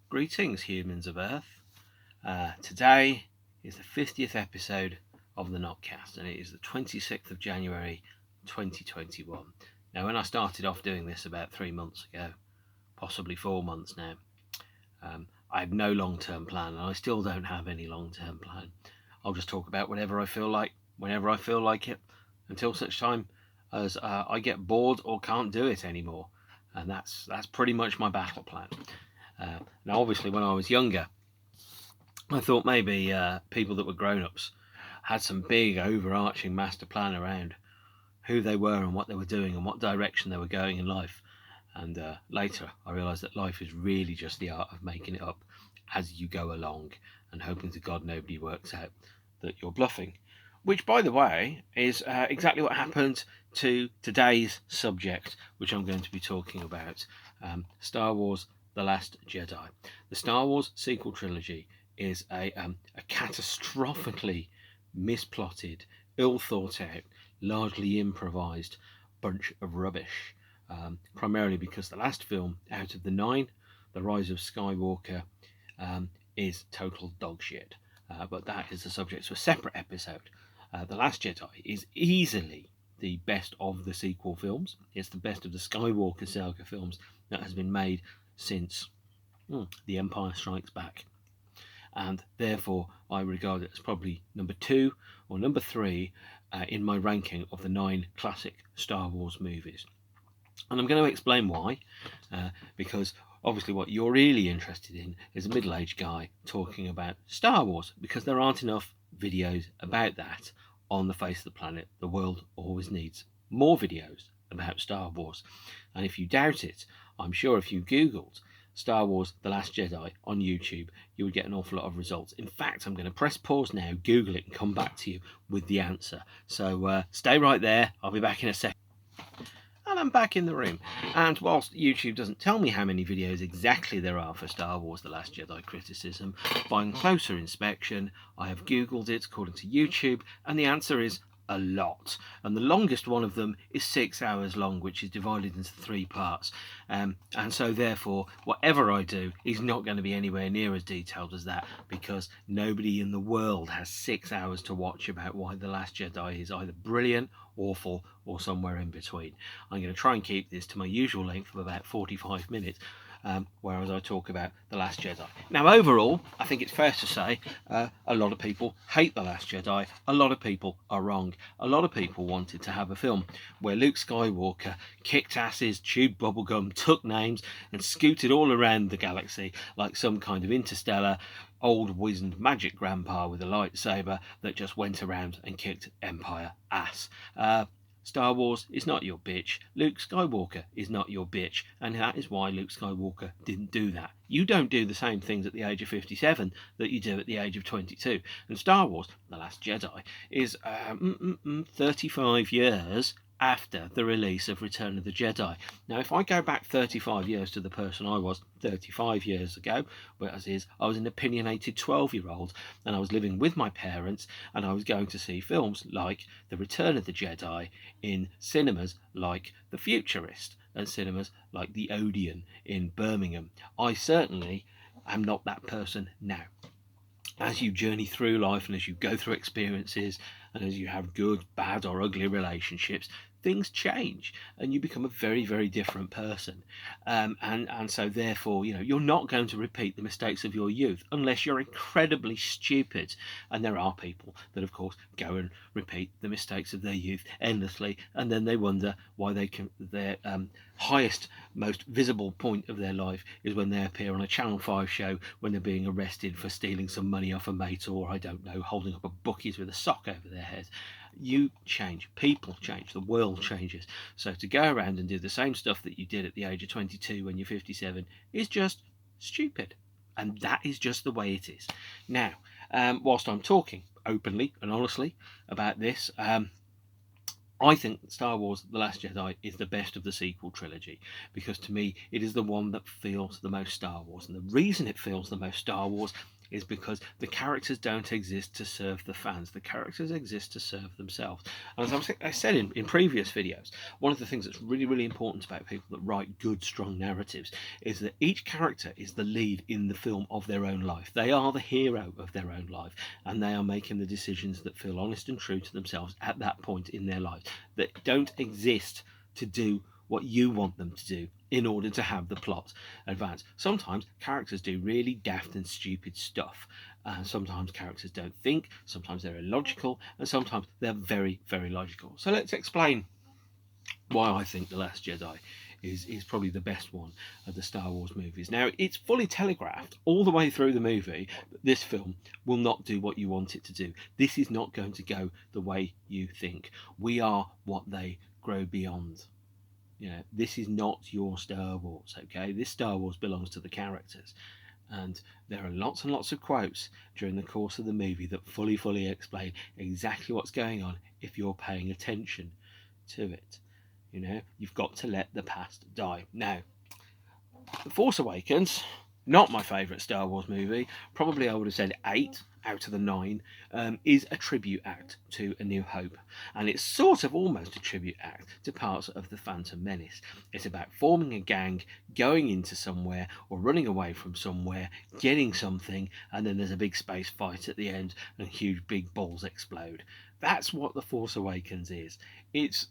Greetings, humans of Earth. Today is the 50th episode of the Notcast, and it is the 26th of January 2021. Now, when I started off doing this about 3 months ago, possibly 4 months now, I had no long-term plan, and I still don't have any long-term plan. I'll just talk about whatever I feel like, whenever I feel like it, until such time as I get bored or can't do it anymore. And that's pretty much my battle plan. Now, obviously, when I was younger, I thought maybe people that were grown-ups had some big overarching master plan around who they were and what they were doing and what direction they were going in life. And later, I realised that life is really just the art of making it up as you go along and hoping to God nobody works out that you're bluffing. Which, by the way, is exactly what happened to today's subject, which I'm going to be talking about, Star Wars The Last Jedi. The Star Wars sequel trilogy is a catastrophically misplotted, ill-thought-out, largely improvised bunch of rubbish, primarily because the last film out of the 9, The Rise of Skywalker, is total dog shit. But that is the subject to a separate episode. The Last Jedi is easily the best of the sequel films. It's the best of the Skywalker saga films that has been made since The Empire Strikes Back. And therefore, I regard it as probably number 2 or number 3 in my ranking of the 9 classic Star Wars movies. And I'm going to explain why, because obviously what you're really interested in is a middle-aged guy talking about Star Wars, because there aren't enough videos about that on the face of the planet. The world always needs more videos about Star Wars. And if you doubt it, I'm sure if you Googled Star Wars The Last Jedi on YouTube, you would get an awful lot of results. In fact, I'm going to press pause now, Google it, and come back to you with the answer. So stay right there. I'll be back in a second. And I'm back in the room. And whilst YouTube doesn't tell me how many videos exactly there are for Star Wars The Last Jedi criticism, by closer inspection, I have Googled it according to YouTube, and the answer is a lot. And the longest one of them is 6 hours long, which is divided into 3 parts. And so therefore, whatever I do is not going to be anywhere near as detailed as that, because nobody in the world has 6 hours to watch about why The Last Jedi is either brilliant, awful, or somewhere in between. I'm going to try and keep this to my usual length of about 45 minutes, whereas I talk about The Last Jedi. Now, overall, I think it's fair to say a lot of people hate The Last Jedi. A lot of people are wrong. A lot of people wanted to have a film where Luke Skywalker kicked asses, chewed bubblegum, took names, and scooted all around the galaxy like some kind of interstellar old wizened magic grandpa with a lightsaber that just went around and kicked Empire ass. Star Wars is not your bitch. Luke Skywalker is not your bitch. And that is why Luke Skywalker didn't do that. You don't do the same things at the age of 57 that you do at the age of 22. And Star Wars, The Last Jedi, is 35 years after the release of Return of the Jedi. Now, if I go back 35 years to the person I was 35 years ago, whereas I was an opinionated 12-year-old, and I was living with my parents, and I was going to see films like The Return of the Jedi in cinemas like The Futurist and cinemas like the Odeon in Birmingham. I certainly am not that person now. As you journey through life and as you go through experiences and as you have good, bad or ugly relationships, things change and you become a very, very different person. And so therefore, you're not going to repeat the mistakes of your youth unless you're incredibly stupid. And there are people that, of course, go and repeat the mistakes of their youth endlessly, and then they wonder why their highest, most visible point of their life is when they appear on a Channel 5 show when they're being arrested for stealing some money off a mate, or, I don't know, holding up a bookies with a sock over their head. You change, people change, the world changes. So to go around and do the same stuff that you did at the age of 22 when you're 57 is just stupid. And that is just the way it is. Now, whilst I'm talking openly and honestly about this, I think Star Wars The Last Jedi is the best of the sequel trilogy, because to me it is the one that feels the most Star Wars. And the reason it feels the most Star Wars is because the characters don't exist to serve the fans. The characters exist to serve themselves. And as I said in previous videos, one of the things that's really, really important about people that write good, strong narratives is that each character is the lead in the film of their own life. They are the hero of their own life, and they are making the decisions that feel honest and true to themselves at that point in their life, that don't exist to do what you want them to do in order to have the plot advance. Sometimes characters do really daft and stupid stuff. Sometimes characters don't think, sometimes they're illogical, and sometimes they're very, very logical. So let's explain why I think The Last Jedi is probably the best one of the Star Wars movies. Now, it's fully telegraphed all the way through the movie that this film will not do what you want it to do. This is not going to go the way you think. We are what they grow beyond. You know, this is not your Star Wars, okay? This Star Wars belongs to the characters. And there are lots and lots of quotes during the course of the movie that fully explain exactly what's going on if you're paying attention to it. You know, you've got to let the past die. Now, The Force Awakens, not my favourite Star Wars movie, probably I would have said 8 out of the 9, is a tribute act to A New Hope. And it's sort of almost a tribute act to parts of The Phantom Menace. It's about forming a gang, going into somewhere, or running away from somewhere, getting something, and then there's a big space fight at the end, and huge big balls explode. That's what The Force Awakens is. It's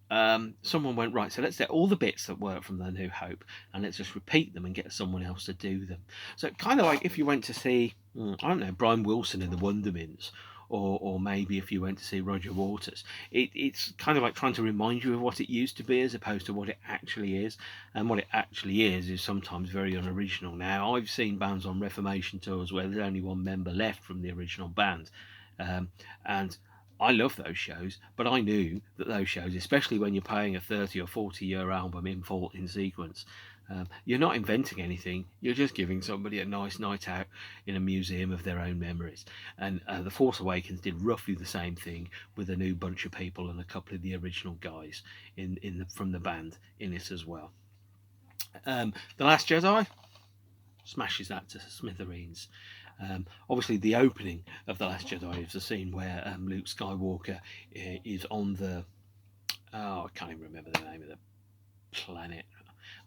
someone went, right, so let's get all the bits that work from The New Hope and let's just repeat them and get someone else to do them. So kind of like if you went to see, I don't know, Brian Wilson in The Wondermins, or maybe if you went to see Roger Waters, it's kind of like trying to remind you of what it used to be as opposed to what it actually is. And what it actually is sometimes very unoriginal. Now, I've seen bands on Reformation tours where there's only one member left from the original band, and I love those shows, but I knew that those shows, especially when you're playing a 30 or 40-year album in full in sequence, you're not inventing anything. You're just giving somebody a nice night out in a museum of their own memories. And The Force Awakens did roughly the same thing with a new bunch of people and a couple of the original guys from the band in it as well. The Last Jedi smashes that to smithereens. Obviously, the opening of The Last Jedi is the scene where Luke Skywalker is on the... I can't even remember the name of the planet.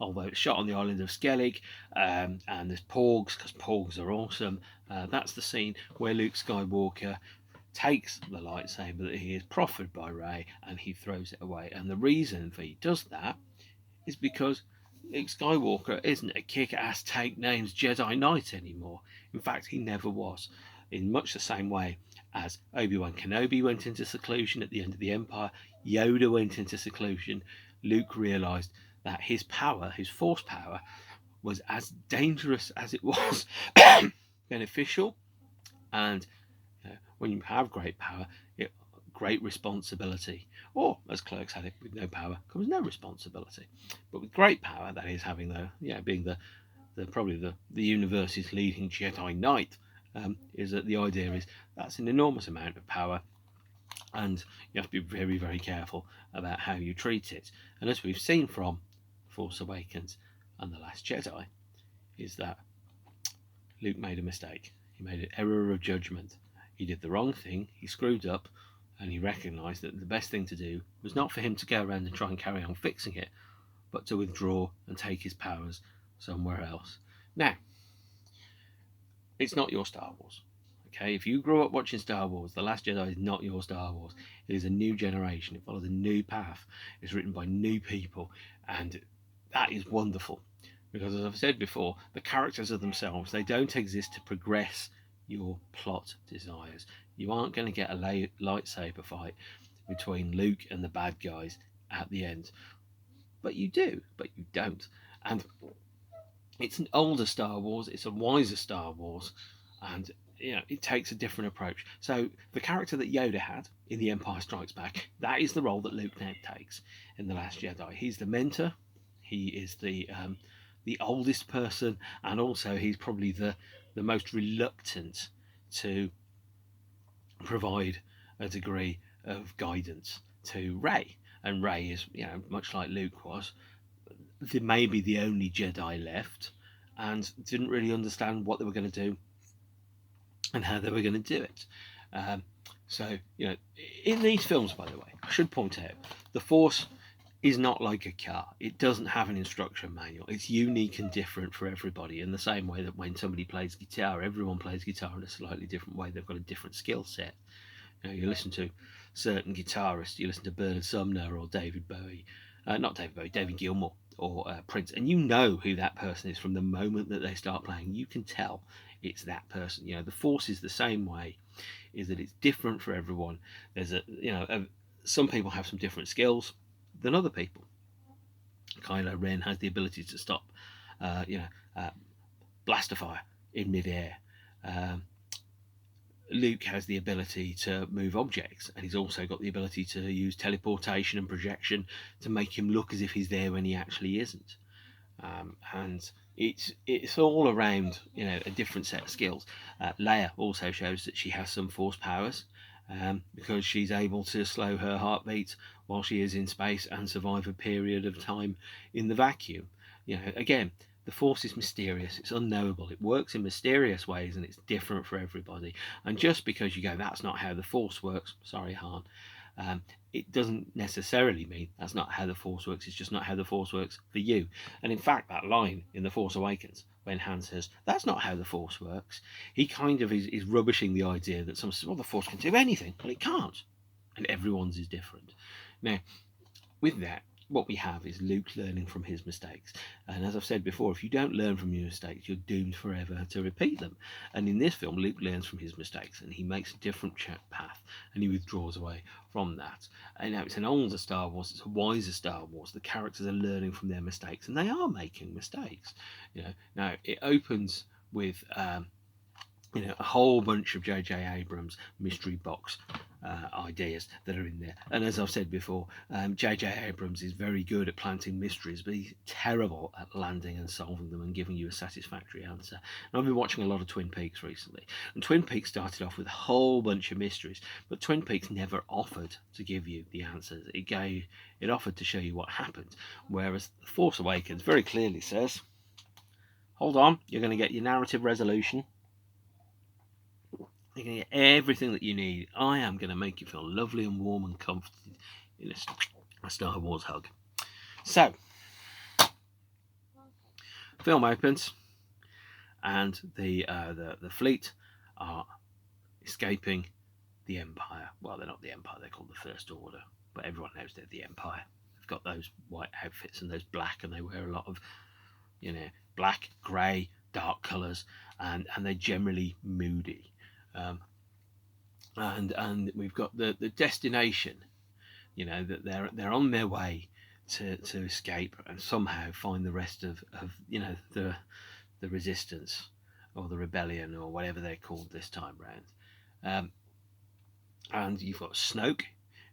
Although it's shot on the island of Skellig, and there's porgs, because porgs are awesome. That's the scene where Luke Skywalker takes the lightsaber that he is proffered by Rey, and he throws it away. And the reason for he does that is because Luke Skywalker isn't a kick-ass take-names Jedi Knight anymore. In fact, he never was. In much the same way as Obi-Wan Kenobi went into seclusion at the end of the Empire, Yoda went into seclusion, Luke realised that his power, his force power, was as dangerous as it was beneficial. And when you have great power, great responsibility. Or, as Clerks had it, with no power comes no responsibility. But with great power, that is having being probably the universe's leading Jedi Knight, is that the idea is that's an enormous amount of power, and you have to be very, very careful about how you treat it. And as we've seen from Force Awakens and The Last Jedi, is that Luke made a mistake. He made an error of judgment. He did the wrong thing. He screwed up. And he recognised that the best thing to do was not for him to go around and try and carry on fixing it, but to withdraw and take his powers somewhere else. Now, it's not your Star Wars. Okay, if you grew up watching Star Wars, The Last Jedi is not your Star Wars. It is a new generation. It follows a new path. It's written by new people, and that is wonderful. Because as I've said before, the characters are themselves. They don't exist to progress your plot desires. You aren't going to get a lightsaber fight between Luke and the bad guys at the end. But you do, but you don't. And it's an older Star Wars, it's a wiser Star Wars, and it takes a different approach. So the character that Yoda had in The Empire Strikes Back, that is the role that Luke now takes in The Last Jedi. He's the mentor, he is the oldest person, and also he's probably the most reluctant to provide a degree of guidance to Rey. And Rey is, much like Luke was, maybe the only Jedi left, and didn't really understand what they were going to do and how they were going to do it. So, in these films, by the way, I should point out, the Force is not like a car. It doesn't have an instruction manual. It's unique and different for everybody, in the same way that when somebody plays guitar, everyone plays guitar in a slightly different way. They've got a different skill set. You listen to certain guitarists, you listen to Bernard Sumner or David Bowie, not David Bowie, David Gilmour or Prince, and you know who that person is from the moment that they start playing. You can tell it's that person. The Force is the same way, is that it's different for everyone. There's some people have some different skills than other people. Kylo Ren has the ability to stop, blaster fire in midair. Luke has the ability to move objects, and he's also got the ability to use teleportation and projection to make him look as if he's there when he actually isn't. And it's all around a different set of skills. Leia also shows that she has some Force powers, because she's able to slow her heartbeat while she is in space and survive a period of time in the vacuum. Again, the Force is mysterious, it's unknowable, it works in mysterious ways, and it's different for everybody. And just because you go, that's not how the Force works, sorry Han, it doesn't necessarily mean that's not how the Force works. It's just not how the Force works for you. And in fact, that line in The Force Awakens, when Han says, that's not how the Force works, he kind of is rubbishing the idea that someone says, well, the Force can do anything. Well, it can't. And everyone's is different. Now, with that, what we have is Luke learning from his mistakes. And as I've said before, if you don't learn from your mistakes, you're doomed forever to repeat them. And in this film, Luke learns from his mistakes, and he makes a different path, and he withdraws away from that. And now it's an older Star Wars, it's a wiser Star Wars. The characters are learning from their mistakes, and they are making mistakes. Now it opens with a whole bunch of JJ Abrams Mystery Box ideas that are in there. And as I've said before, JJ Abrams is very good at planting mysteries, but he's terrible at landing and solving them and giving you a satisfactory answer. And I've been watching a lot of Twin Peaks recently, and Twin Peaks started off with a whole bunch of mysteries, but Twin Peaks never offered to give you the answers. It offered to show you what happened, whereas The Force Awakens very clearly says, hold on, you're going to get your narrative resolution. You're going to get everything that you need. I am going to make you feel lovely and warm and comforted in a Star Wars hug. So, film opens, and the fleet are escaping the Empire. Well, they're not the Empire, they're called the First Order, but everyone knows they're the Empire. They've got those white outfits and those black, and they wear a lot of, black, grey, dark colours, and they're generally moody. And we've got the destination, that they're on their way to escape and somehow find the rest of the resistance or the rebellion or whatever they're called this time round. And you've got Snoke,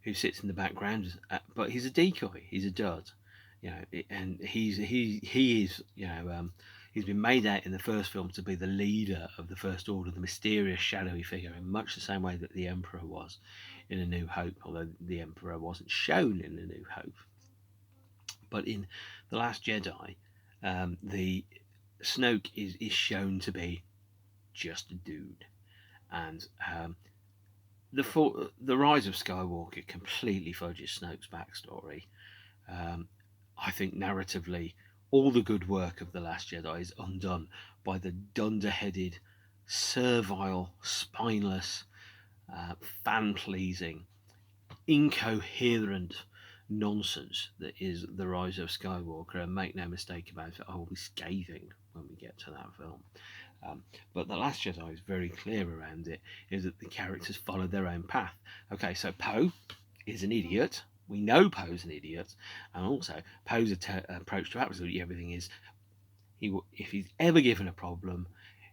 who sits in the background, but he's a decoy, he's a dud, and he is he's been made out in the first film to be the leader of the First Order, the mysterious, shadowy figure, in much the same way that the Emperor was in A New Hope, although the Emperor wasn't shown in A New Hope. But in The Last Jedi, the Snoke is shown to be just a dude. And the Rise of Skywalker completely fudges Snoke's backstory. I think narratively, all the good work of The Last Jedi is undone by the dunderheaded, servile, spineless, fan-pleasing, incoherent nonsense that is The Rise of Skywalker. And make no mistake about it, I will be scathing when we get to that film. But The Last Jedi is very clear around it, is that the characters follow their own path. Okay, so Poe is an idiot. We know Poe's an idiot, and also Poe's approach to absolutely everything is, if he's ever given a problem,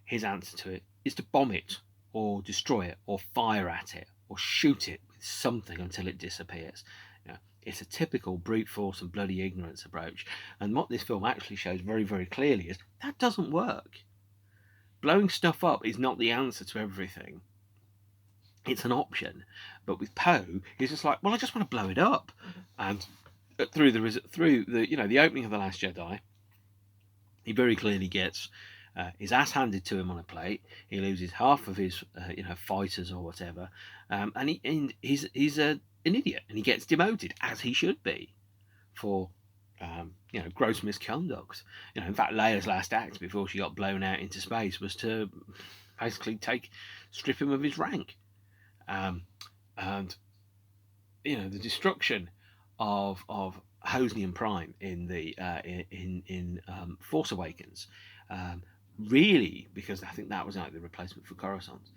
his answer to it is to bomb it, or destroy it, or fire at it, or shoot it with something until it disappears. It's a typical brute force and bloody ignorance approach, and what this film actually shows very, very clearly is that doesn't work. Blowing stuff up is not the answer to everything. It's an option, but with Poe, he's just like, well, I just want to blow it up. And through the opening of The Last Jedi, he very clearly gets his ass handed to him on a plate. He loses half of his fighters or whatever, and he's an idiot, and he gets demoted, as he should be, for gross misconduct. In fact, Leia's last act before she got blown out into space was to basically strip him of his rank. And the destruction of Hosnian Prime in the in Force Awakens, really, because I think that was like the replacement for Coruscant,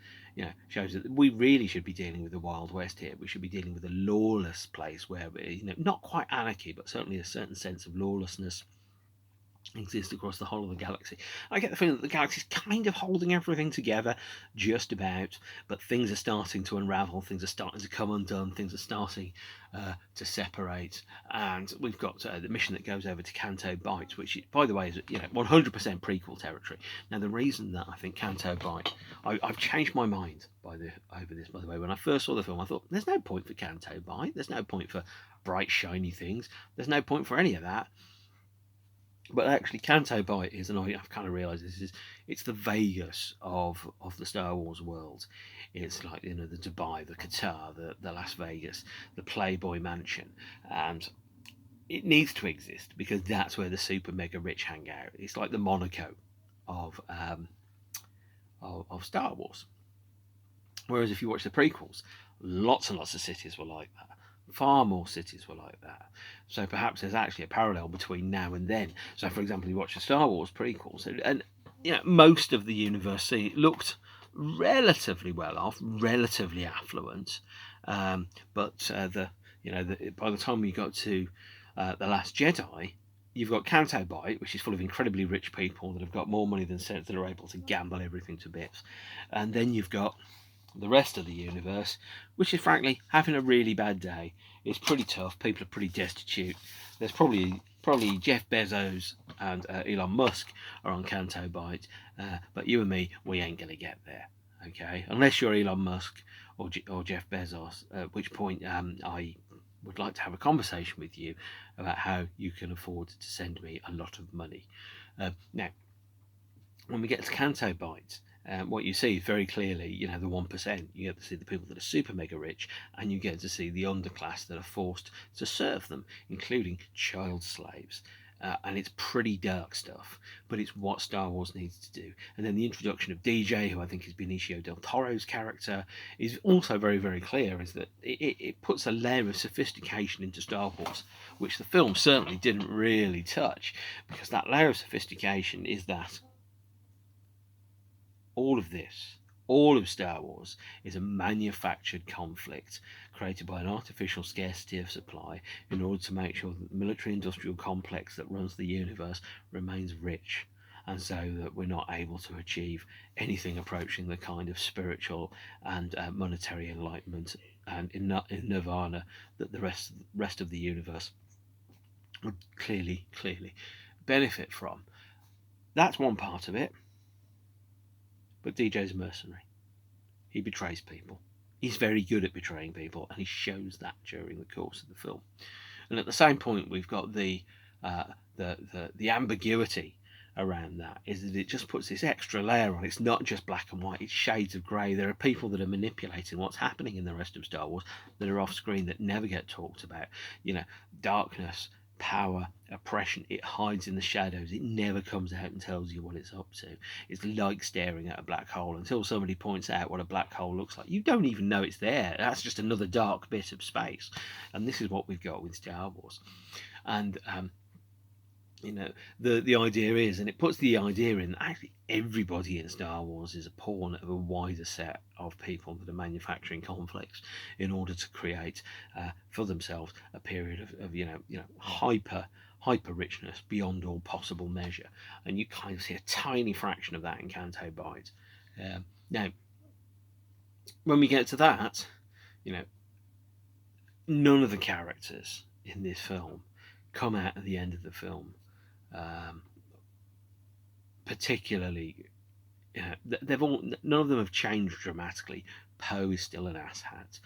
shows that we really should be dealing with the Wild West here. We should be dealing with a lawless place where not quite anarchy, but certainly a certain sense of lawlessness exist across the whole of the galaxy. I get the feeling that the galaxy is kind of holding everything together, just about, but things are starting to unravel, things are starting to come undone, things are starting to separate, and we've got the mission that goes over to Canto Bight, which, by the way, is 100% prequel territory. Now, the reason that I think Canto Bight, I've changed my mind over this, by the way. When I first saw the film, I thought, there's no point for Canto Bight, there's no point for bright, shiny things, there's no point for any of that. But actually, Canto Bight is, and I've kind of realised it's the Vegas of the Star Wars world. It's like, the Dubai, the Qatar, the Las Vegas, the Playboy Mansion, and it needs to exist because that's where the super mega rich hang out. It's like the Monaco of Star Wars. Whereas if you watch the prequels, lots and lots of cities were like that. Far more cities were like that. So perhaps there's actually a parallel between now and then. So, for example, you watch the Star Wars prequels, and most of the universe looked relatively well off, relatively affluent. But by the time you got to the Last Jedi, you've got Canto Bight, which is full of incredibly rich people that have got more money than sense, that are able to gamble everything to bits, and then you've got the rest of the universe, which is frankly having a really bad day. It's pretty tough. People are pretty destitute. There's probably Jeff Bezos and Elon Musk are on Canto Bight, but you and me, we ain't gonna get there. Okay, unless you're Elon Musk or Jeff Bezos, at which point I would like to have a conversation with you about how you can afford to send me a lot of money. Now, when we get to Canto Bight, what you see very clearly, the 1%, you get to see the people that are super mega rich, and you get to see the underclass that are forced to serve them, including child slaves. And it's pretty dark stuff, but it's what Star Wars needs to do. And then the introduction of DJ, who I think is Benicio del Toro's character, is also very, very clear, is that it puts a layer of sophistication into Star Wars, which the film certainly didn't really touch, because that layer of sophistication is that all of Star Wars is a manufactured conflict created by an artificial scarcity of supply in order to make sure that the military-industrial complex that runs the universe remains rich, and so that we're not able to achieve anything approaching the kind of spiritual and monetary enlightenment and in nirvana that the rest of the universe would clearly benefit from. That's one part of it. But DJ's a mercenary. He betrays people. He's very good at betraying people, and he shows that during the course of the film. And at the same point, we've got the ambiguity around that, is that it just puts this extra layer on. It's not just black and white, it's shades of grey. There are people that are manipulating what's happening in the rest of Star Wars that are off screen, that never get talked about. Darkness, power, oppression, it hides in the shadows. It never comes out and tells you what it's up to. It's like staring at a black hole until somebody points out what a black hole looks like. You don't even know it's there. That's just another dark bit of space. And this is what we've got with Star Wars. And the idea is, and it puts the idea in, actually everybody in Star Wars is a pawn of a wider set of people that are manufacturing conflicts in order to create for themselves a period of hyper richness beyond all possible measure. And you kind of see a tiny fraction of that in Canto Bight. Now, when we get to that, none of the characters in this film come out at the end of the film particularly, none of them have changed dramatically. Poe is still an asshat.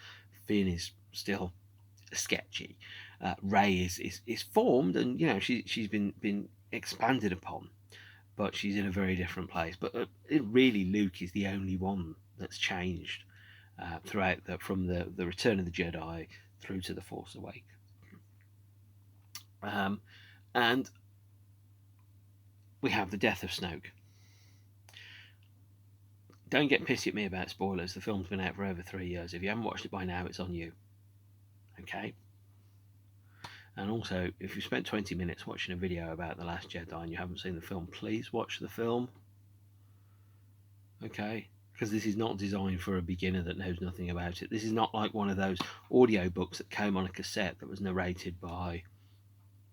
Finn is still sketchy. Rey is formed, and she's been expanded upon, but she's in a very different place. But really, Luke is the only one that's changed throughout from the Return of the Jedi through to the Force Awakens. And we have the death of Snoke. Don't get pissy at me about spoilers. The film's been out for over 3 years. If you haven't watched it by now, it's on you. Okay? And also, if you spent 20 minutes watching a video about The Last Jedi and you haven't seen the film, please watch the film. Okay? Because this is not designed for a beginner that knows nothing about it. This is not like one of those audio books that came on a cassette that was narrated by,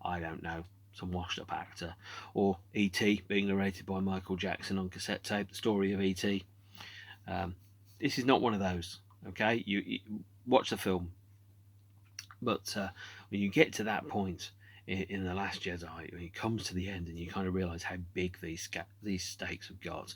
I don't know, some washed up actor, or E.T. being narrated by Michael Jackson on cassette tape, the story of E.T. This is not one of those. Okay? You watch the film. But when you get to that point in The Last Jedi, when it comes to the end and you kind of realise how big these stakes have got,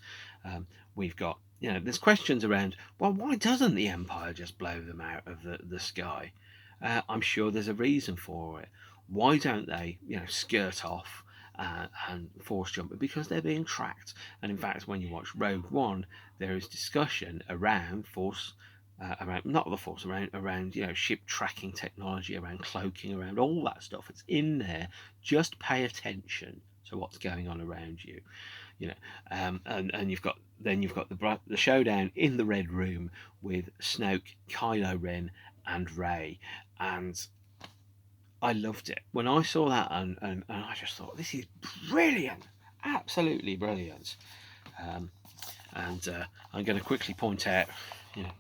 we've got, there's questions around, well, why doesn't the Empire just blow them out of the sky? I'm sure there's a reason for it. Why don't they, skirt off and force jump? Because they're being tracked. And in fact, when you watch Rogue One, there is discussion around around ship tracking technology, around cloaking, around all that stuff. It's in there. Just pay attention to what's going on around you, and you've got the showdown in the Red Room with Snoke, Kylo Ren, and Rey, and I loved it when I saw that, and I just thought, this is brilliant, absolutely brilliant. And I'm going to quickly point out,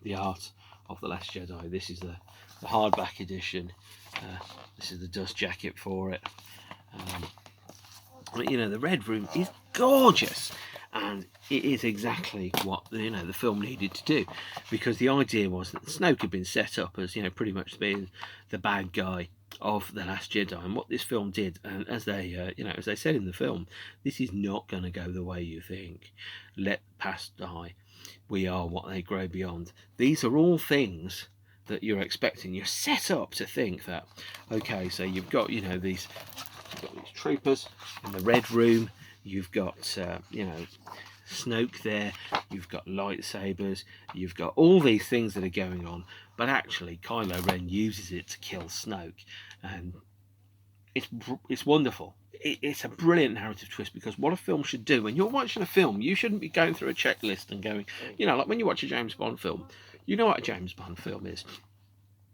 the art of The Last Jedi. This is the hardback edition. This is the dust jacket for it. The Red Room is gorgeous, and it is exactly what the film needed to do, because the idea was that Snoke had been set up as pretty much being the bad guy of The Last Jedi, and what this film did, and as they said in the film, this is not going to go the way you think. Let the past die. We are what they grow beyond. These are all things that you're expecting. You're set up to think that, okay, so you've got these troopers in the Red Room. You've got Snoke there. You've got lightsabers. You've got all these things that are going on. But actually, Kylo Ren uses it to kill Snoke, and it's wonderful. It's a brilliant narrative twist, because what a film should do, when you're watching a film, you shouldn't be going through a checklist and going, like when you watch a James Bond film, you know what a James Bond film is.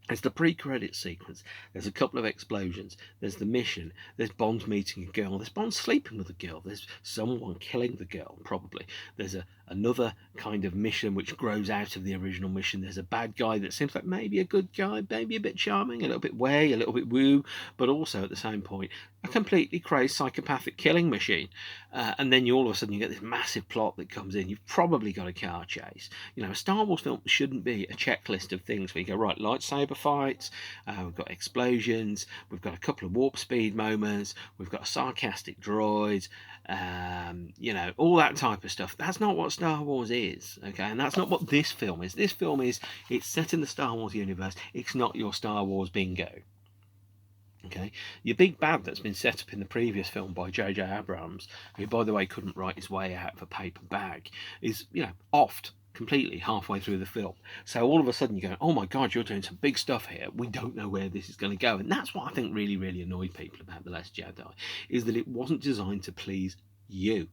There's the pre-credit sequence, there's a couple of explosions, there's the mission, there's Bond meeting a girl, there's Bond sleeping with a girl, there's someone killing the girl, probably. There's another kind of mission which grows out of the original mission. There's a bad guy that seems like maybe a good guy, maybe a bit charming, a little bit way, a little bit woo, but also at the same point, a completely crazed psychopathic killing machine. And then all of a sudden you get this massive plot that comes in. You've probably got a car chase. A Star Wars film shouldn't be a checklist of things where you go, right, lightsaber fights, we've got explosions, we've got a couple of warp speed moments, we've got a sarcastic droid, all that type of stuff. That's not what Star Wars is, okay? And that's not what this film is. This film is, it's set in the Star Wars universe. It's not your Star Wars bingo. Okay, your big bad that's been set up in the previous film by JJ Abrams, who, by the way, couldn't write his way out of a paper bag, is, offed completely halfway through the film. So all of a sudden you're going, oh my God, you're doing some big stuff here. We don't know where this is going to go. And that's what I think really, really annoyed people about The Last Jedi, is that it wasn't designed to please you.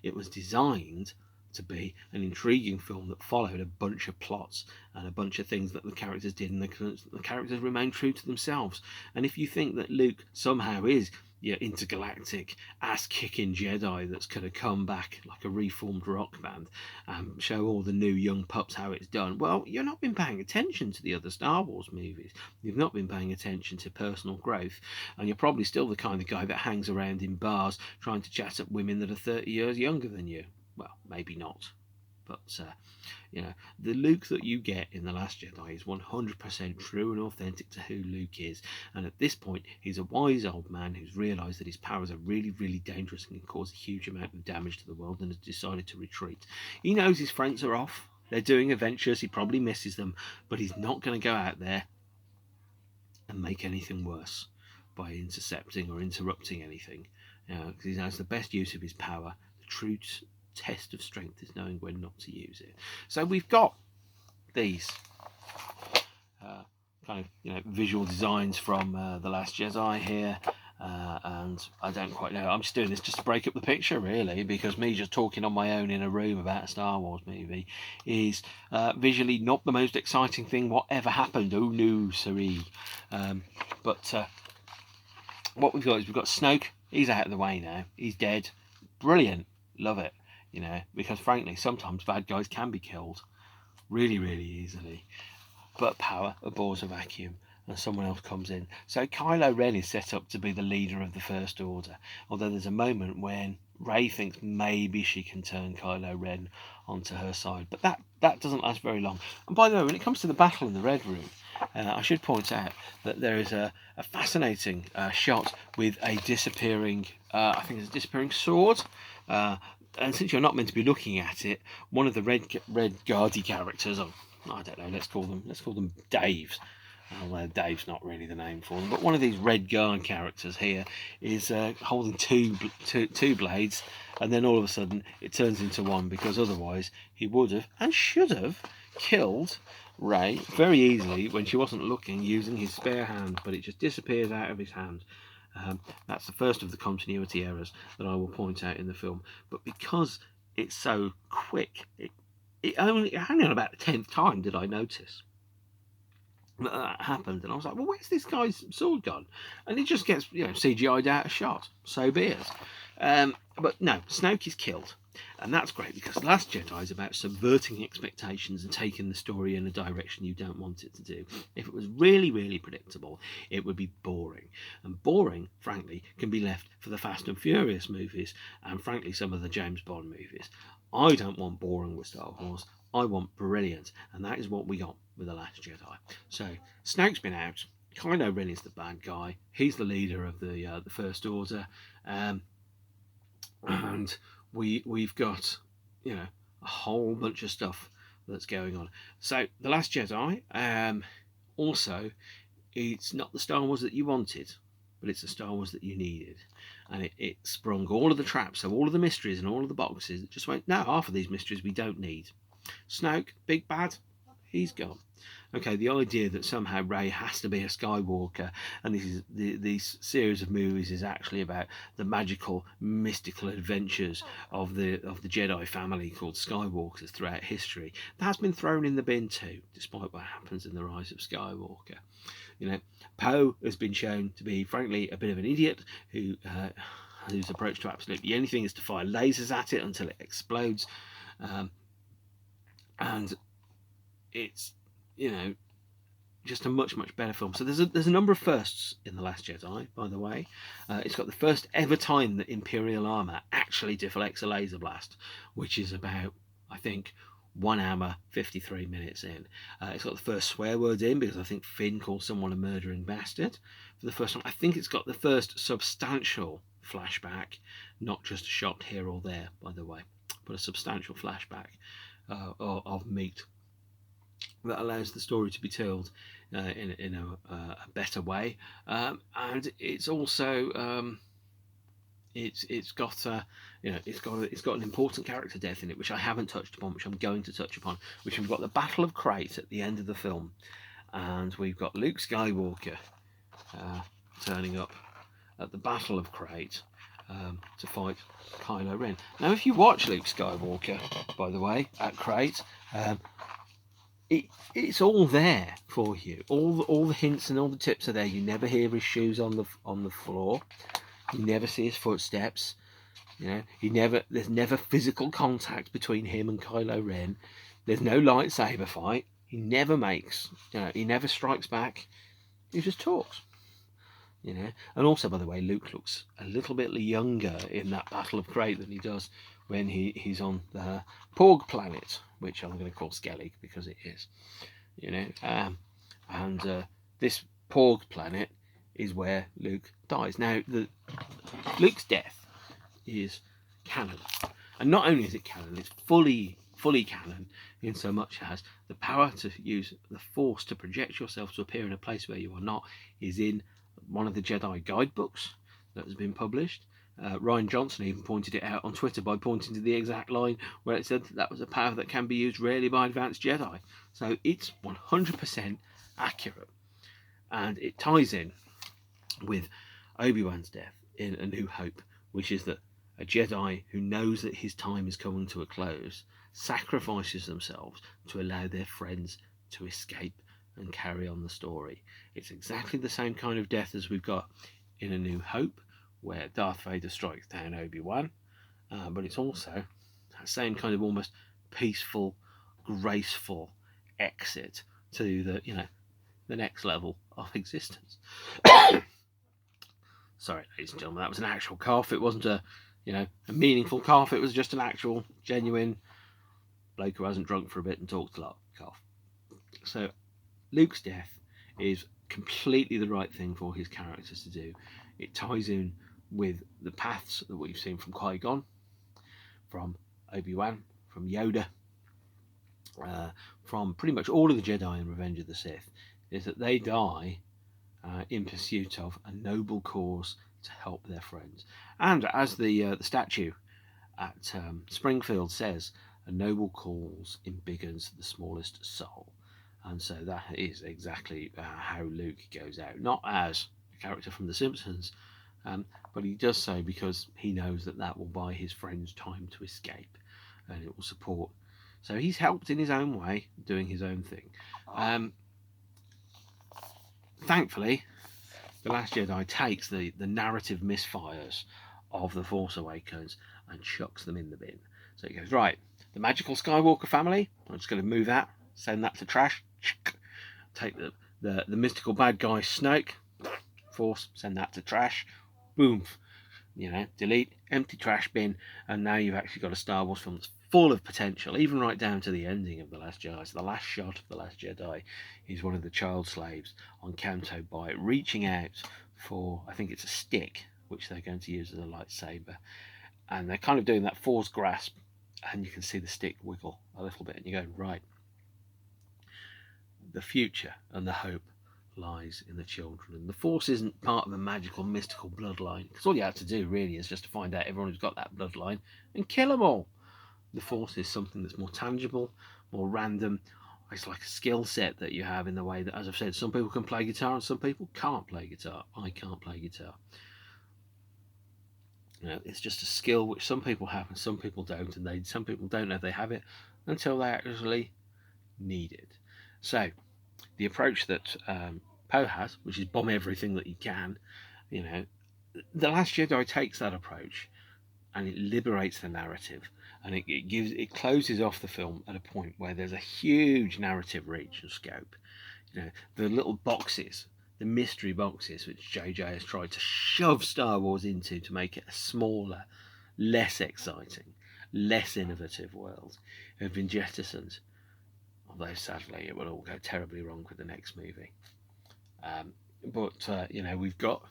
It was designed to be an intriguing film that followed a bunch of plots and a bunch of things that the characters did, and the characters remained true to themselves. And if you think that Luke somehow is your intergalactic ass-kicking Jedi that's going to come back like a reformed rock band and show all the new young pups how it's done, well, you've not been paying attention to the other Star Wars movies. You've not been paying attention to personal growth, and you're probably still the kind of guy that hangs around in bars trying to chat up women that are 30 years younger than you. Well, maybe not, but the Luke that you get in The Last Jedi is 100% true and authentic to who Luke is. And at this point, he's a wise old man who's realised that his powers are really, really dangerous and can cause a huge amount of damage to the world, and has decided to retreat. He knows his friends are off. They're doing adventures. He probably misses them, but he's not going to go out there and make anything worse by intercepting or interrupting anything. Because he knows the best use of his power, The true test of strength is knowing when not to use it. So we've got these kind of visual designs from The Last Jedi here. And I don't quite know. I'm just doing this just to break up the picture, really, because me just talking on my own in a room about a Star Wars movie is visually not the most exciting thing whatever happened. Oh no, sorry. But what we've got is we've got Snoke. He's out of the way now. He's dead. Brilliant. Love it. Because frankly, sometimes bad guys can be killed really, really easily. But power abhors a vacuum, and someone else comes in. So Kylo Ren is set up to be the leader of the First Order, although there's a moment when Rey thinks maybe she can turn Kylo Ren onto her side, but that doesn't last very long. And by the way, when it comes to the battle in the Red Room, I should point out that there is a fascinating shot with a disappearing, I think it's a disappearing sword. And since you're not meant to be looking at it, one of the red guardy characters, I don't know, let's call them Daves. Although Dave's not really the name for them, but one of these red guard characters here is holding two blades, and then all of a sudden it turns into one, because otherwise he would have and should have killed Rey very easily when she wasn't looking, using his spare hand, but it just disappears out of his hand. That's the first of the continuity errors that I will point out in the film. But because it's so quick, only on about the 10th time did I notice that happened, and I was like, well, where's this guy's sword gone? And it just gets CGI'd out of shot. So be it. But no, Snoke is killed, and that's great, because Last Jedi is about subverting expectations and taking the story in a direction you don't want it to do. If it was really, really predictable, it would be boring, and boring, frankly, can be left for the Fast and Furious movies, and frankly some of the James Bond movies. I don't want boring with Star Wars. I want brilliant, and that is what we got with The Last Jedi. So Snoke's been out. Kylo Ren is the bad guy. He's the leader of the First Order, and we've got a whole bunch of stuff that's going on. So The Last Jedi, also, it's not the Star Wars that you wanted, but it's the Star Wars that you needed. And it sprung all of the traps, so all of the mysteries and all of the boxes that just went, no, half of these mysteries we don't need. Snoke, big bad, he's gone. Okay, the idea that somehow Rey has to be a Skywalker, and this series of movies is actually about the magical, mystical adventures of the Jedi family called Skywalkers throughout history, that's been thrown in the bin too, despite what happens in The Rise of Skywalker. Poe has been shown to be, frankly, a bit of an idiot whose approach to absolutely anything is to fire lasers at it until it explodes. And it's just a much better film. So there's a number of firsts in The Last Jedi, by the way. It's got the first ever time that Imperial armor actually deflects a laser blast, which is about, I think, 1 hour 53 minutes in. It's got the first swear words in, because I think Finn calls someone a murdering bastard for the first time. I think it's got the first substantial flashback, not just a shot here or there, by the way, but a substantial flashback of meat that allows the story to be told in a better way, and it's also it's got an important character death in it, which I haven't touched upon, which I'm going to touch upon. Which we've got the Battle of Crate at the end of the film, and we've got Luke Skywalker turning up at the Battle of Crate to fight Kylo Ren. Now, if you watch Luke Skywalker, by the way, at Crate, it's all there for you. All the hints and all the tips are there. You never hear his shoes on the floor. You never see his footsteps. There's never physical contact between him and Kylo Ren. There's no lightsaber fight. He never strikes back. He just talks. And also, by the way, Luke looks a little bit younger in that Battle of Crate than he does when he's on the Porg planet, which I'm going to call Skellig because it is. This Porg planet is where Luke dies. Now, Luke's death is canon, and not only is it canon, it's fully canon in so much as the power to use the Force to project yourself to appear in a place where you are not is in one of the Jedi guidebooks that has been published, Ryan Johnson even pointed it out on Twitter by pointing to the exact line where it said that was a power that can be used rarely by advanced Jedi. So it's 100% accurate. And it ties in with Obi-Wan's death in A New Hope, which is that a Jedi who knows that his time is coming to a close sacrifices themselves to allow their friends to escape and carry on the story. It's exactly the same kind of death as we've got in A New Hope, where Darth Vader strikes down Obi-Wan, but it's also that same kind of almost peaceful, graceful exit to the next level of existence. Sorry, ladies and gentlemen, that was an actual cough. It wasn't a meaningful cough. It was just an actual, genuine bloke who hasn't drunk for a bit and talked a lot cough. So Luke's death is completely the right thing for his characters to do. It ties in with the paths that we've seen from Qui-Gon, from Obi-Wan, from Yoda, from pretty much all of the Jedi in Revenge of the Sith, is that they die in pursuit of a noble cause to help their friends. And as the statue at Springfield says, a noble cause embiggens the smallest soul. And so that is exactly how Luke goes out. Not as a character from The Simpsons, but he does so because he knows that will buy his friends time to escape, and it will support. So he's helped in his own way, doing his own thing. Thankfully, The Last Jedi takes the narrative misfires of The Force Awakens and chucks them in the bin. So he goes, right, the magical Skywalker family, I'm just going to move that, send that to trash. Take the mystical bad guy Snoke, Force, send that to trash. Boom, delete, empty trash bin, and now you've actually got a Star Wars film that's full of potential, even right down to the ending of The Last Jedi. So the last shot of The Last Jedi is one of the child slaves on Canto Bight reaching out for, I think it's a stick, which they're going to use as a lightsaber. And they're kind of doing that Force grasp, and you can see the stick wiggle a little bit, and you go, right, the future and the hope lies in the children. And the Force isn't part of a magical, mystical bloodline, because all you have to do really is just to find out everyone who's got that bloodline and kill them all. The Force is something that's more tangible, more random. It's like a skill set that you have, in the way that, as I've said, some people can play guitar and some people can't play guitar. I can't play guitar. It's just a skill which some people have and some people don't, and some people don't know they have it until they actually need it. So the approach that Poe has, which is bomb everything that you can, The Last Jedi takes that approach and it liberates the narrative, and it closes off the film at a point where there's a huge narrative reach and scope. The little boxes, the mystery boxes, which JJ has tried to shove Star Wars into to make it a smaller, less exciting, less innovative world, have been jettisoned. Although sadly it will all go terribly wrong with the next movie. But we've got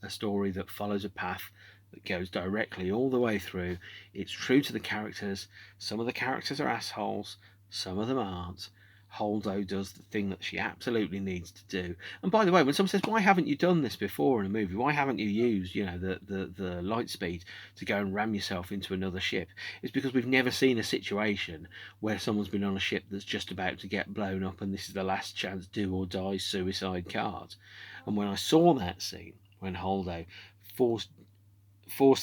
a story that follows a path that goes directly all the way through. It's true to the characters. Some of the characters are assholes, some of them aren't. Holdo does the thing that she absolutely needs to do. And by the way, when someone says, why haven't you done this before in a movie? Why haven't you used, the light speed to go and ram yourself into another ship? It's because we've never seen a situation where someone's been on a ship that's just about to get blown up and this is the last chance, do or die suicide card. And when I saw that scene, when Holdo forced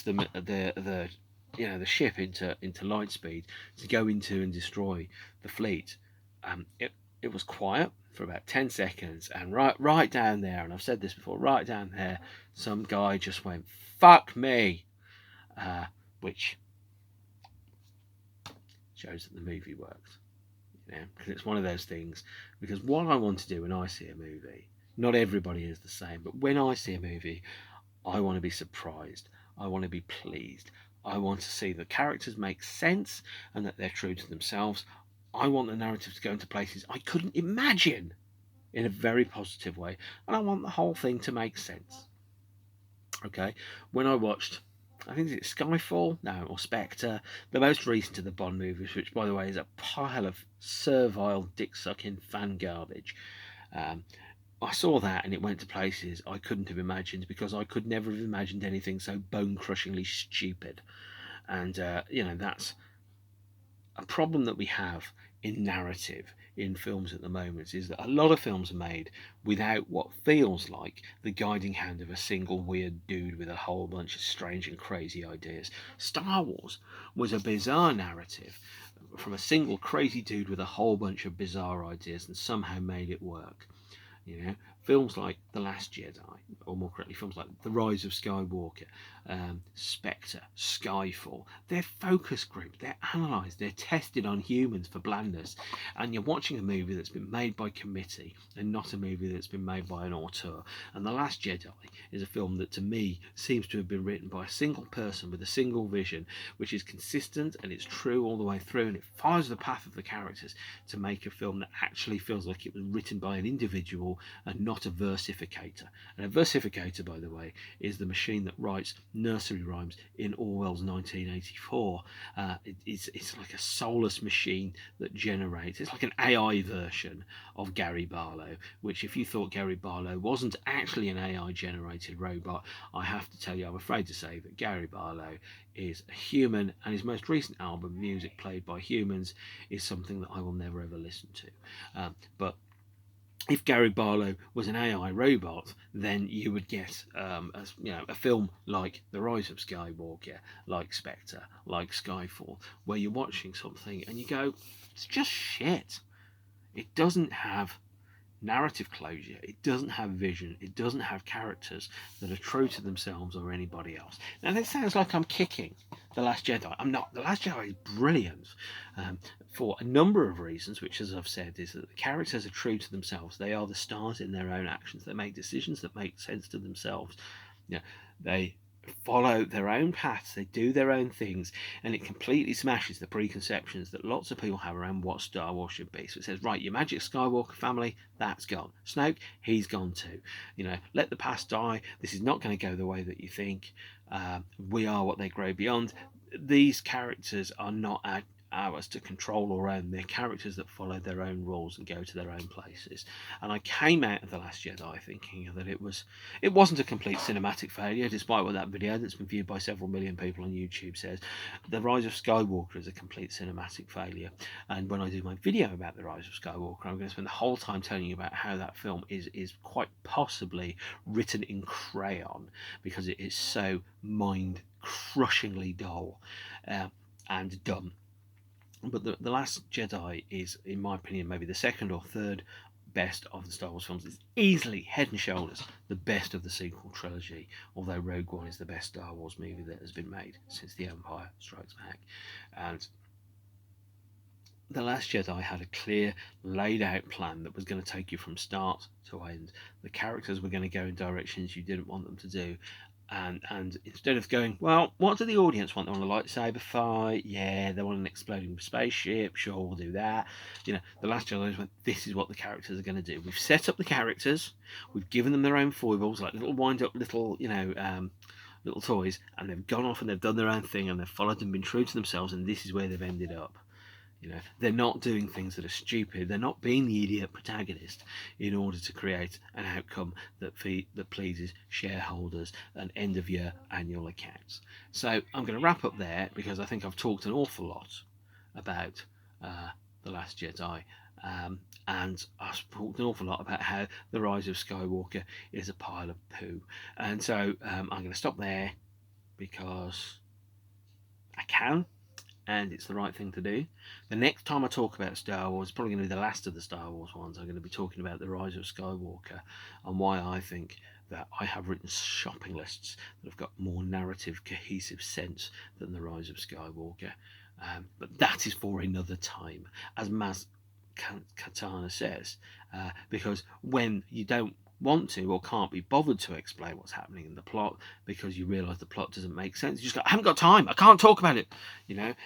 the ship into light speed to go into and destroy the fleet, it was quiet for about 10 seconds, and right down there, and I've said this before, right down there, some guy just went, fuck me, which shows that the movie works, because it's one of those things, because what I want to do when I see a movie, not everybody is the same, but when I see a movie, I want to be surprised, I want to be pleased, I want to see the characters make sense and that they're true to themselves. I want the narrative to go into places I couldn't imagine in a very positive way. And I want the whole thing to make sense. Okay? When I watched, I think it's Skyfall? No, or Spectre, the most recent of the Bond movies, which, by the way, is a pile of servile, dick-sucking fan garbage. I saw that and it went to places I couldn't have imagined, because I could never have imagined anything so bone-crushingly stupid. And that's a problem that we have in narrative in films at the moment, is that a lot of films are made without what feels like the guiding hand of a single weird dude with a whole bunch of strange and crazy ideas. Star Wars was a bizarre narrative from a single crazy dude with a whole bunch of bizarre ideas, and somehow made it work. Films like The Last Jedi, or more correctly, films like The Rise of Skywalker, Spectre, Skyfall, they're focus grouped, they're analysed, they're tested on humans for blandness, and you're watching a movie that's been made by committee and not a movie that's been made by an auteur. And The Last Jedi is a film that, to me, seems to have been written by a single person with a single vision, which is consistent and it's true all the way through, and it follows the path of the characters to make a film that actually feels like it was written by an individual and not a versificator. And a versificator, by the way, is the machine that writes nursery rhymes in Orwell's 1984. It's like a soulless machine that generates. It's like an AI version of Gary Barlow, which, if you thought Gary Barlow wasn't actually an AI generated robot, I have to tell you, I'm afraid to say that Gary Barlow is a human, and his most recent album, Music Played by Humans, is something that I will never ever listen to. But if Gary Barlow was an AI robot, then you would get a film like The Rise of Skywalker, like Spectre, like Skyfall, where you're watching something and you go, it's just shit. It doesn't have narrative closure, it doesn't have vision, it doesn't have characters that are true to themselves or anybody else. Now, this sounds like I'm kicking The Last Jedi. I'm not. The Last Jedi is brilliant for a number of reasons, which, as I've said, is that the characters are true to themselves. They are the stars in their own actions. They make decisions that make sense to themselves. They follow their own paths, they do their own things, and it completely smashes the preconceptions that lots of people have around what Star Wars should be. So it says, right, your Magic Skywalker family, that's gone. Snoke, he's gone too. Let the past die. This is not going to go the way that you think. We are what they grow beyond. These characters are not ours to control or own. They're characters that follow their own rules and go to their own places. And I came out of The Last Jedi thinking that it wasn't a complete cinematic failure, despite what that video that's been viewed by several million people on YouTube says. The Rise of Skywalker is a complete cinematic failure. And when I do my video about The Rise of Skywalker, I'm going to spend the whole time telling you about how that film is quite possibly written in crayon, because it is so mind-crushingly dull and dumb. But the Last Jedi is, in my opinion, maybe the second or third best of the Star Wars films. It's easily, head and shoulders, the best of the sequel trilogy, although Rogue One is the best Star Wars movie that has been made since The Empire Strikes Back. And The Last Jedi had a clear, laid out plan that was going to take you from start to end. The characters were going to go in directions you didn't want them to do. And instead of going, well, what do the audience want? They want a lightsaber fight? Yeah, they want an exploding spaceship. Sure, we'll do that. The Last Jedi went, this is what the characters are going to do. We've set up the characters. We've given them their own foibles, like little wind-up little toys, and they've gone off and they've done their own thing, and they've followed and been true to themselves, and this is where they've ended up. They're not doing things that are stupid. They're not being the idiot protagonist in order to create an outcome that pleases shareholders and end-of-year annual accounts. So I'm going to wrap up there, because I think I've talked an awful lot about The Last Jedi, and I've talked an awful lot about how The Rise of Skywalker is a pile of poo. And so I'm going to stop there, because I can, and it's the right thing to do. The next time I talk about Star Wars, it's probably going to be the last of the Star Wars ones. I'm going to be talking about The Rise of Skywalker and why I think that I have written shopping lists that have got more narrative, cohesive sense than The Rise of Skywalker. But that is for another time, as Maz Katana says, because when you don't want to or can't be bothered to explain what's happening in the plot because you realise the plot doesn't make sense, you just go, I haven't got time, I can't talk about it.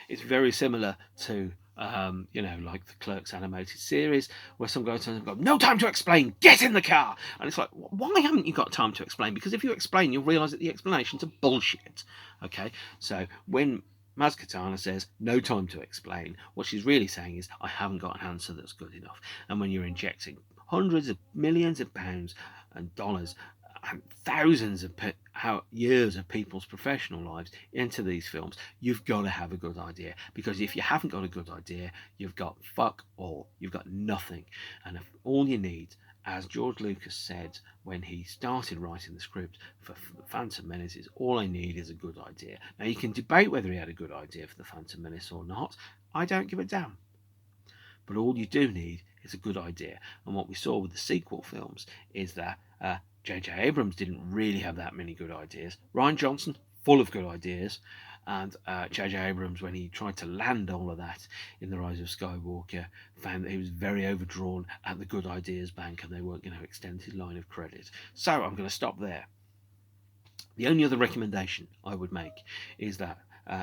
It's very similar to like the Clerks animated series, where some guy turns and goes, no time to explain, get in the car. And it's like, why haven't you got time to explain? Because if you explain, you'll realise that the explanations are bullshit. Okay, so when Maz Katana says no time to explain, what she's really saying is, I haven't got an answer that's good enough. And when you're injecting hundreds of millions of pounds and dollars and thousands of years of people's professional lives into these films, you've got to have a good idea. Because if you haven't got a good idea, you've got fuck all. You've got nothing. And if all you need, as George Lucas said when he started writing the script for Phantom Menace, is all I need is a good idea. Now, you can debate whether he had a good idea for the Phantom Menace or not. I don't give a damn. But all you do need is a good idea. And what we saw with the sequel films is that JJ Abrams didn't really have that many good ideas. Rian Johnson, full of good ideas. And JJ Abrams, when he tried to land all of that in The Rise of Skywalker, found that he was very overdrawn at the good ideas bank and they weren't going to extend his line of credit. So I'm going to stop there. The only other recommendation I would make is that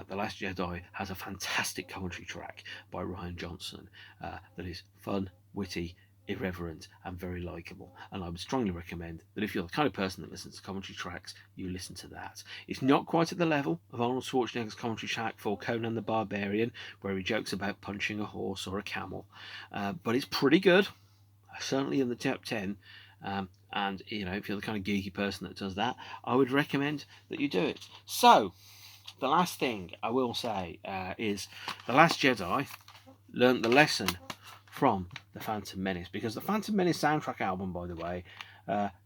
The Last Jedi has a fantastic commentary track by Rian Johnson that is fun, witty, irreverent and very likeable, and I would strongly recommend that if you're the kind of person that listens to commentary tracks, you listen to that. It's not quite at the level of Arnold Schwarzenegger's commentary track for Conan the Barbarian, where he jokes about punching a horse or a camel, but it's pretty good, certainly in the top 10. And if you're the kind of geeky person that does that, I would recommend that you do it. So the last thing I will say is The Last Jedi learnt the lesson from the Phantom Menace, because the Phantom Menace soundtrack album, by the way,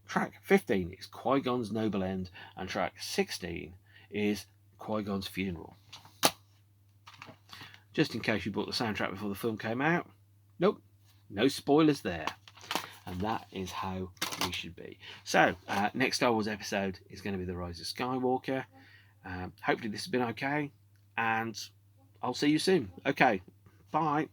track 15 is Qui-Gon's Noble End and track 16 is Qui-Gon's Funeral. Just in case you bought the soundtrack before the film came out, nope, no spoilers there. And that is how we should be. So next Star Wars episode is going to be The Rise of Skywalker. Hopefully this has been okay, and I'll see you soon. Okay, bye.